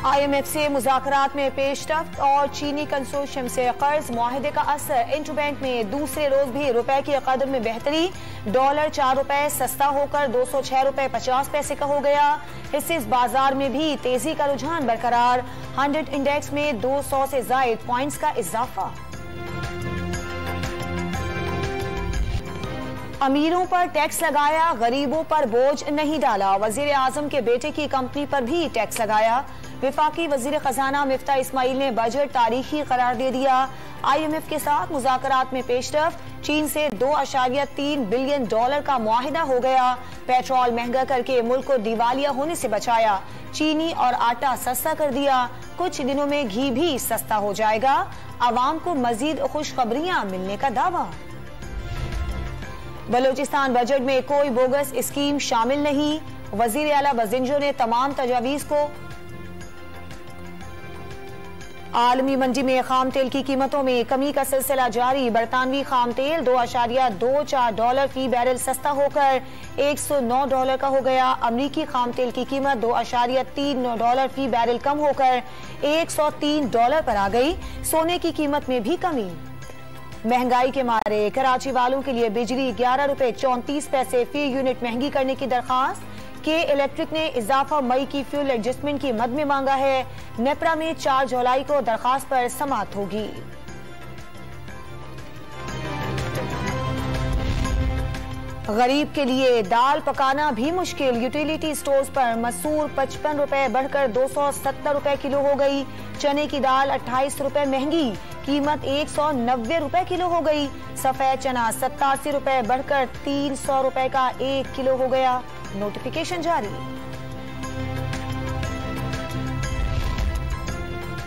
IMF से मुज़ाकरात में पेशरफ्त और चीनी कंसोर्शियम से कर्ज मुआहदे का असर। इंटरबैंक में दूसरे रोज भी रुपए की कदर में बेहतरी। डॉलर 4 रुपए सस्ता होकर 206 रुपए 50 पैसे का हो गया। हिस्से बाजार में भी तेजी का रुझान बरकरार। 100 इंडेक्स में 200 से जायद पॉइंट्स का इजाफा। अमीरों पर टैक्स लगाया, गरीबों पर बोझ नहीं डाला। वजीर आजम के बेटे की कंपनी पर भी टैक्स लगाया। विफाकी वजीर खजाना मिफ्ता इस्माइल ने बजट तारीखी करार दे दिया। IMF के साथ मुज़ाकरात में पेशरफ्त। चीन से $2.3 बिलियन का मुआहिदा हो गया। पेट्रोल महंगा करके मुल्क को दिवालिया होने से बचाया। चीनी और आटा सस्ता कर दिया। कुछ दिनों में घी भी सस्ता हो जाएगा। आवाम को मजीद खुशखबरियां मिलने का दावा। बलूचिस्तान बजट में कोई बोगस स्कीम शामिल नहीं। वजीर आला बजिंजो ने तमाम तजावीज को। आलमी मंडी में खाम तेल की कीमतों में कमी का सिलसिला जारी। बरतानवी खाम तेल $2.24 फी बैरल सस्ता होकर $109 का हो गया। अमरीकी खाम तेल की कीमत $2.39 फी बैरल कम होकर $103 पर आ गई। सोने की कीमत में भी कमी। महंगाई के मारे कराची वालों के लिए बिजली ₹11.34 फी यूनिट महंगी करने की दरखास्त। के इलेक्ट्रिक ने इजाफा मई की फ्यूल एडजस्टमेंट की मद में मांगा है। नेपरा में 4 जुलाई को दरखास्त पर समाअत होगी। गरीब के लिए दाल पकाना भी मुश्किल। यूटिलिटी स्टोर्स पर मसूर 55 रुपए बढ़कर 270 रुपए किलो हो गई। चने की दाल 28 रुपए महंगी, कीमत 190 रुपए किलो हो गई। सफेद चना 87 रुपए बढ़कर 300 रुपए का 1 किलो हो गया। नोटिफिकेशन जारी।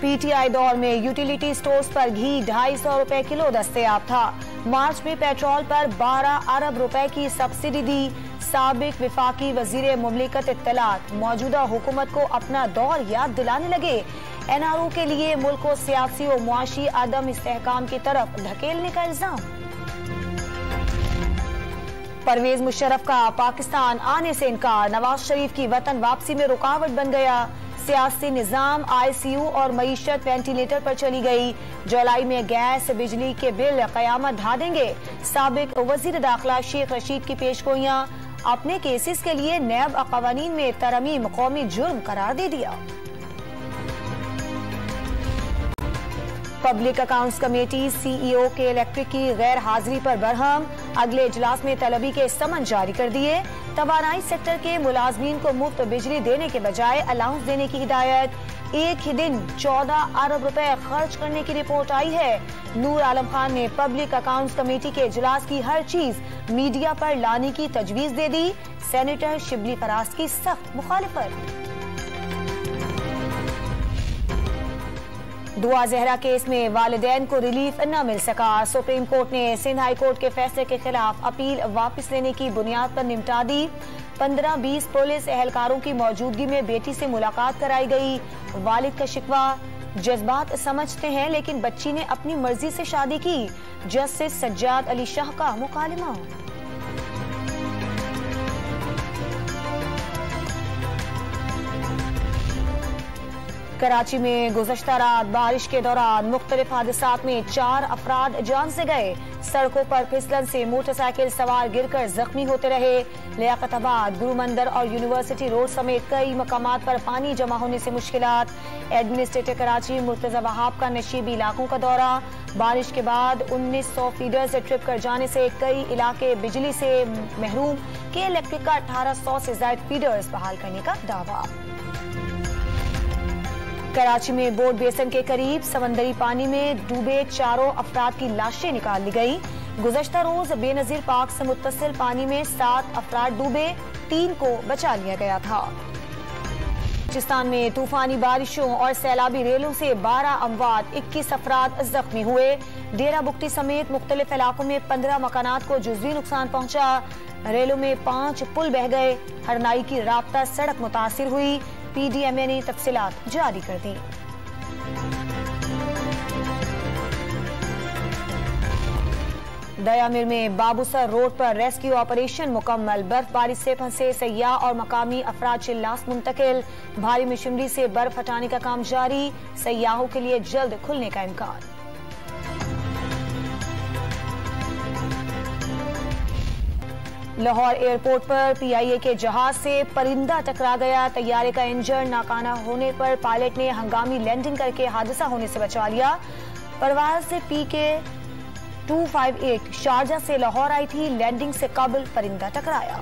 PTI दौर में यूटिलिटी स्टोर्स पर घी 250 रुपए किलो दस्तयाब था। मार्च में पेट्रोल पर 12 अरब रुपए की सब्सिडी दी। साबिक विफाकी वजीर मुमलिकत इत्तलात मौजूदा हुकूमत को अपना दौर याद दिलाने लगे। NRO के लिए मुल्क को सियासी और मुआशी आदम इस्तेहकाम की तरफ धकेलने का इल्जाम। परवेज मुशर्रफ का पाकिस्तान आने से इनकार। नवाज शरीफ की वतन वापसी में रुकावट बन गया। सियासी निजाम ICU और मईशत वेंटिलेटर पर चली गई। जुलाई में गैस बिजली के बिल कयामत ढा देंगे। साबिक वजीर दाखिला शेख रशीद की पेशगोइयां। अपने केसेस के लिए नैब कवानीन में तरमीम कौमी जुर्म करार दे दिया। पब्लिक अकाउंट्स कमेटी CEO के इलेक्ट्रिक की गैर हाजिरी पर बरहम। अगले इजलास में तलबी के समन जारी कर दिए। तवानाई सेक्टर के मुलाजमीन को मुफ्त बिजली देने के बजाय अलाउंस देने की हिदायत। एक ही दिन 14 अरब रुपए खर्च करने की रिपोर्ट आई है। नूर आलम खान ने पब्लिक अकाउंट्स कमेटी के इजलास की हर चीज मीडिया पर लाने की तजवीज दे दी। सेनेटर शिबली फराज की सख्त मुखालिफत। दुआ जहरा केस में वालिदैन को रिलीफ न मिल सका। सुप्रीम कोर्ट ने सिंध हाई कोर्ट के फैसले के खिलाफ अपील वापस लेने की बुनियाद पर निपटा दी। 15-20 पुलिस एहलकारों की मौजूदगी में बेटी से मुलाकात कराई गई। वालिद का शिकवा, जज्बात समझते हैं लेकिन बच्ची ने अपनी मर्जी से शादी की। जस्टिस सज्जाद अली शाह का मुकालमा। कराची में गुज़श्ता रात बारिश के दौरान मुख्तलिफ हादसात में 4 अफराद जान से गए। सड़कों पर फिसलन से मोटरसाइकिल सवार गिरकर जख्मी होते रहे। लियाकताबाद, गुरुमंदिर और यूनिवर्सिटी रोड समेत कई मकामात पर पानी जमा होने से मुश्किलात। एडमिनिस्ट्रेटर कराची मुर्तजा वहाब का नशीबी इलाकों का दौरा। बारिश के बाद 1900 फीडर से ट्रिप कर जाने से कई इलाके बिजली से महरूम। के इलेक्ट्रिक का 1800 से ज्यादा फीडर्स बहाल करने का दावा। कराची में बोर्ड बेसन के करीब समंदरी पानी में डूबे 4 अफराद की लाशें निकाल ली गई। गुज़श्ता रोज बेनजीर पाक से मुत्तसिल पानी में 7 अफराद डूबे, 3 को बचा लिया गया था। बलूचिस्तान में तूफानी बारिशों और सैलाबी रेलों से 12 अमवात, 21 अफराद जख्मी हुए। डेरा बुक्टी समेत मुख्तलिफ इलाकों में 15 मकानात को जुज़वी नुकसान पहुंचा। रेलों में 5 पुल बह गए। हरनाई की राब्ता सड़क मुतासिर हुई। PDMA ने तफसीलात जारी कर दी। दयामिर में बाबूसर रोड पर रेस्क्यू ऑपरेशन मुकम्मल। बर्फबारी से फंसे सयाह और मकामी अफराद चिल्लास मुंतकिल। भारी मशीनरी से बर्फ हटाने का काम जारी। सयाहों के लिए जल्द खुलने का इम्कान। लाहौर एयरपोर्ट पर PIA के जहाज से परिंदा टकरा गया। तैयारे का इंजन नाकाना होने पर पायलट ने हंगामी लैंडिंग करके हादसा होने से बचा लिया। परवाज से PK 258 शारजा से लाहौर आई थी। लैंडिंग से कबल परिंदा टकराया।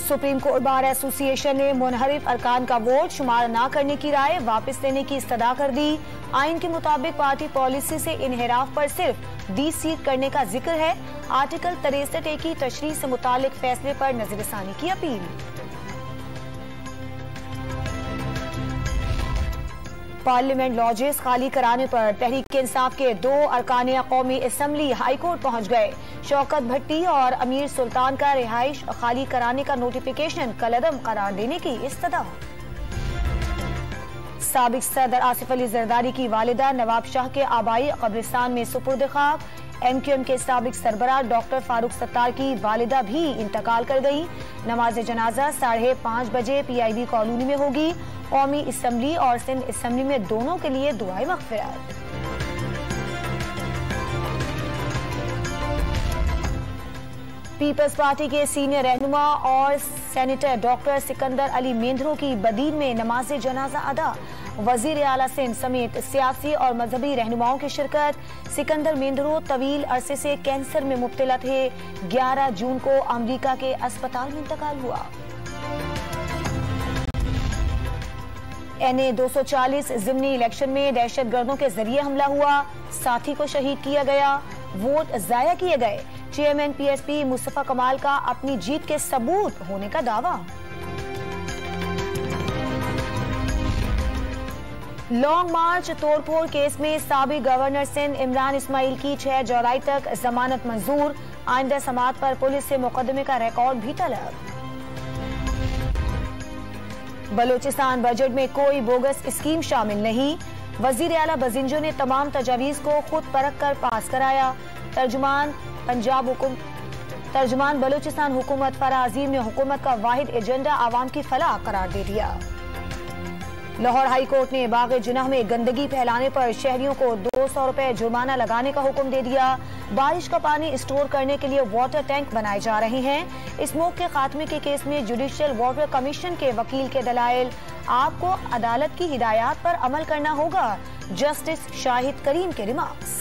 सुप्रीम कोर्ट बार एसोसिएशन ने मुनहरिफ अरकान का वोट शुमार न करने की राय वापस लेने की इस्तदा कर दी। आइन के मुताबिक पार्टी पॉलिसी से इनहिराफ पर सिर्फ 20 सीट करने का जिक्र है। आर्टिकल 63A की तशरीह से मुतालिक फैसले पर नजरसानी की अपील। पार्लियामेंट लॉजेस खाली कराने पर तहरीक इंसाफ के 2 अरकान कौमी असम्बली हाईकोर्ट पहुंच गए। शौकत भट्टी और अमीर सुल्तान का रिहाइश खाली कराने का नोटिफिकेशन कलअदम करार देने की इस्तदा। साबिक सदर आसिफ अली जरदारी की वालिदा नवाब शाह के आबाई कब्रिस्तान में सुपुर्द खाक। MQM के साबिक सरबराह डॉक्टर फारूक सत्तार की वालिदा भी इंतकाल कर गई। नमाज जनाजा 5:30 बजे PIB कॉलोनी में होगी। कौमी असम्बली और सिंध असम्बली में दोनों के लिए दुआए मग़फ़िरत। पीपल्स पार्टी के सीनियर रहनुमा और सेनेटर डॉक्टर सिकंदर अली मेंढरों की बदीन में नमाज जनाजा अदा। वजीर आला सिंध समेत सियासी और मजहबी रहनुमाओं की शिरकत। सिकंदर मेंढरों तवील अरसे से कैंसर में मुब्तला थे। 11 जून को अमरीका के अस्पताल में इंतकाल हुआ। NA 240 ज़िमनी इलेक्शन में दहशतगर्दों के जरिए हमला हुआ। साथी को शहीद किया गया। वोट जाया किए गए। चेयरमैन PSP मुस्तफा कमाल का अपनी जीत के सबूत होने का दावा। लॉन्ग मार्च तोड़फोड़ केस में साबिक गवर्नर सिंध इमरान इस्माइल की 6 जुलाई तक जमानत मंजूर। आइंदा समाअत पर पुलिस से मुकदमे का रिकॉर्ड भी तलब। बलूचिस्तान बजट में कोई बोगस स्कीम शामिल नहीं। वजीर आला बजिंजो ने तमाम तजावीज को खुद परख कर पास कराया। तर्जुमान बलूचिस्तान हुकूमत फराह अजीम ने हुकूमत का वाहिद एजेंडा आवाम की फलाह करार दे दिया। लाहौर हाई कोर्ट ने बाग जुनाह में गंदगी फैलाने पर शहरियों को 200 रुपए जुर्माना लगाने का हुक्म दे दिया। बारिश का पानी स्टोर करने के लिए वाटर टैंक बनाए जा रहे हैं। स्मोक के खात्मे के केस में जुडिशियल वाटर कमीशन के वकील के दलाइल। आपको अदालत की हिदायत पर अमल करना होगा। जस्टिस शाहिद करीम के रिमार्क्स।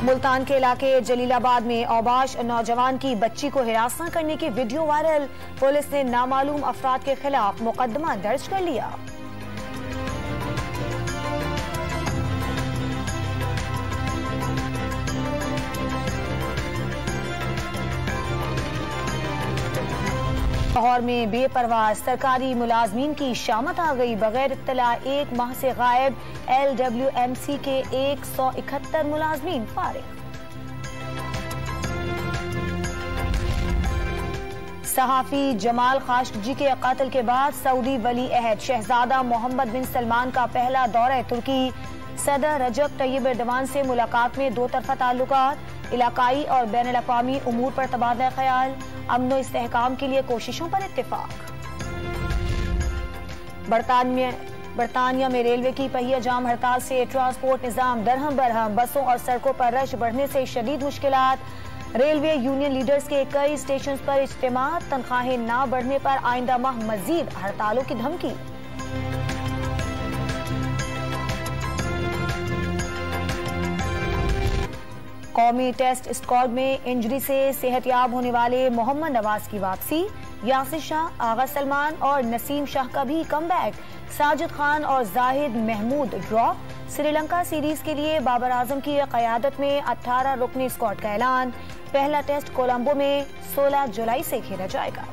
मुल्तान के इलाके जलीलाबाद में औबाश नौजवान की बच्ची को हिरासत करने की वीडियो वायरल। पुलिस ने नामालूम अफराद के खिलाफ मुकदमा दर्ज कर लिया। लाहौर में बेपरवाह सरकारी मुलाजमीन की शामत आ गई। बगैर इत्तला 1 माह से गायब LWMC के 171 मुलाजमीन फारिग। सहाफी जमाल खाशोगी के कत्ल के बाद सऊदी वली अहद शहजादा मोहम्मद बिन सलमान का पहला दौरा तुर्की। सदर रजब तैयब एर्दोगान से मुलाकात में 2 तरफा ताल्लुकात। इलाकाई और बैनुल अक़वामी उमूर पर तबादला ख्याल। अमन और इस्तेहकाम के लिए कोशिशों पर इत्तेफाक। बरतानिया में रेलवे की पहिया जाम हड़ताल से ट्रांसपोर्ट निजाम दरहम बरहम। बसों और सड़कों पर रश बढ़ने से शदीद मुश्किलात। रेलवे यूनियन लीडर्स के कई स्टेशन पर इज्तिमा। तनख्वाहें न बढ़ने पर आइंदा माह मजीद हड़तालों की धमकी। कौमी टेस्ट स्क्वाड में इंजरी से सेहतयाब होने वाले मोहम्मद नवाज की वापसी। यासिर शाह, आगा सलमान और नसीम शाह का भी कमबैक। साजिद खान और जाहिद महमूद ड्रॉप। श्रीलंका सीरीज के लिए बाबर आजम की क़यादत में 18 रुकनी स्क्वाड का ऐलान। पहला टेस्ट कोलंबो में 16 जुलाई से खेला जाएगा।